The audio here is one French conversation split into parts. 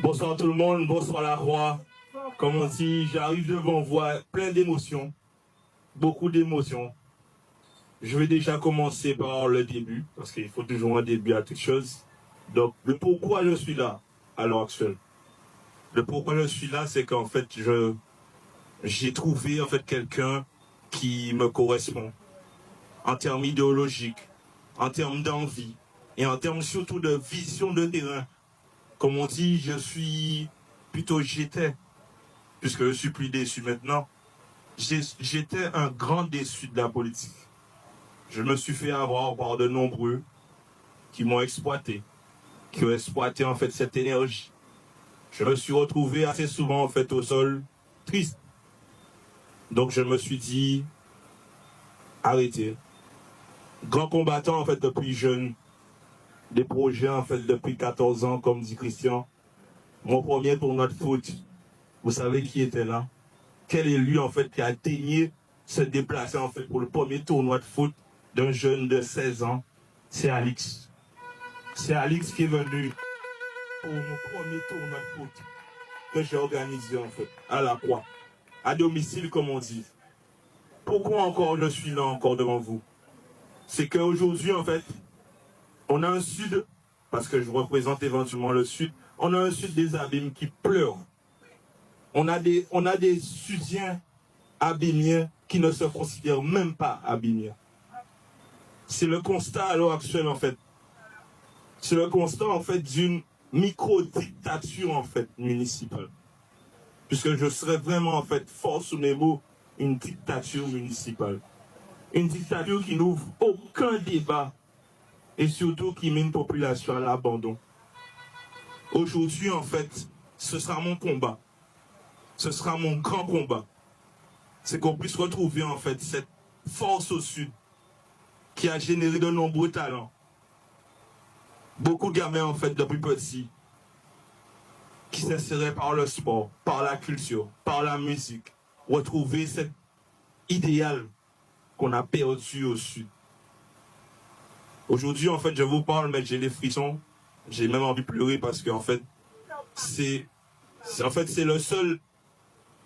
Bonsoir tout le monde, bonsoir la Croix. Comme on dit, j'arrive devant vous, plein d'émotions, beaucoup d'émotions. Je vais déjà commencer par le début, parce qu'il faut toujours un début à toute chose. Donc, le pourquoi je suis là à l'heure actuelle. Le pourquoi je suis là, c'est qu'en fait, j'ai trouvé en fait quelqu'un qui me correspond en termes idéologiques, en termes d'envie et en termes surtout de vision de terrain. Comme on dit, j'étais, puisque je suis plus déçu maintenant, j'étais un grand déçu de la politique. Je me suis fait avoir par de nombreux qui m'ont exploité, qui ont exploité en fait cette énergie. Je me suis retrouvé assez souvent en fait au sol triste. Donc je me suis dit, arrêtez. Grand combattant en fait depuis jeune, des projets en fait depuis 14 ans comme dit Christian. Mon premier tournoi de foot, vous savez qui était là? Quel élu en fait qui a daigné se déplacer en fait pour le premier tournoi de foot d'un jeune de 16 ans? C'est Alix. C'est Alix qui est venu pour mon premier tournoi de foot que j'ai organisé en fait, à la Croix, à domicile comme on dit. Pourquoi encore je suis là encore devant vous? C'est qu'aujourd'hui en fait, on a un sud, parce que je représente éventuellement le sud, on a un sud des abîmes qui pleure. On a des sudiens abîmiens qui ne se considèrent même pas abîmiens. C'est le constat à l'heure actuelle en fait. C'est le constat en fait d'une micro-dictature en fait municipale. Puisque je serais vraiment en fait fort sous mes mots, une dictature municipale. Une dictature qui n'ouvre aucun débat et surtout qui met une population à l'abandon. Aujourd'hui en fait, ce sera mon combat. Ce sera mon grand combat. C'est qu'on puisse retrouver en fait cette force au sud qui a généré de nombreux talents. Beaucoup de gamins en fait depuis petit qui s'inséreraient par le sport, par la culture, par la musique, retrouver cet idéal qu'on a perdu au sud. Aujourd'hui en fait je vous parle mais j'ai des frissons, j'ai même envie de pleurer parce qu'en fait c'est le seul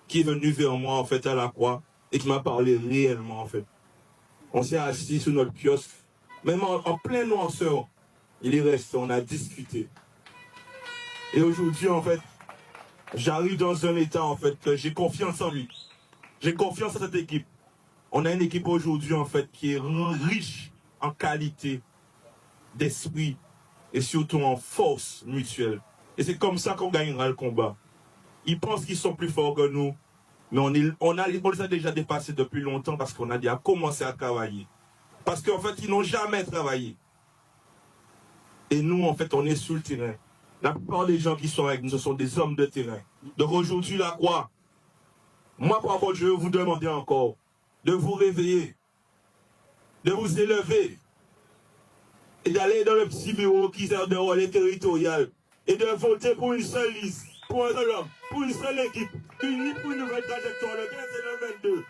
qui est venu vers moi en fait à la Croix et qui m'a parlé réellement en fait. On s'est assis sous notre kiosque, même en plein noirceur, il est resté, on a discuté. Et aujourd'hui en fait, j'arrive dans un état en fait que j'ai confiance en lui. J'ai confiance en cette équipe. On a une équipe aujourd'hui en fait qui est riche en qualité d'esprit et surtout en force mutuelle. Et c'est comme ça qu'on gagnera le combat. Ils pensent qu'ils sont plus forts que nous, mais on les a déjà dépassés depuis longtemps parce qu'on a déjà commencé à travailler. Parce qu'en fait, ils n'ont jamais travaillé. Et nous, en fait, on est sur le terrain. La plupart des gens qui sont avec nous, ce sont des hommes de terrain. Donc aujourd'hui, la Croix, moi, par contre, je vais vous demander encore de vous réveiller, de vous élever, et d'aller dans le petit bureau qui sert de relais territorial, et de voter pour une seule liste, pour un seul homme, pour une seule équipe, unie pour une nouvelle trajectoire, le 15 et le 22.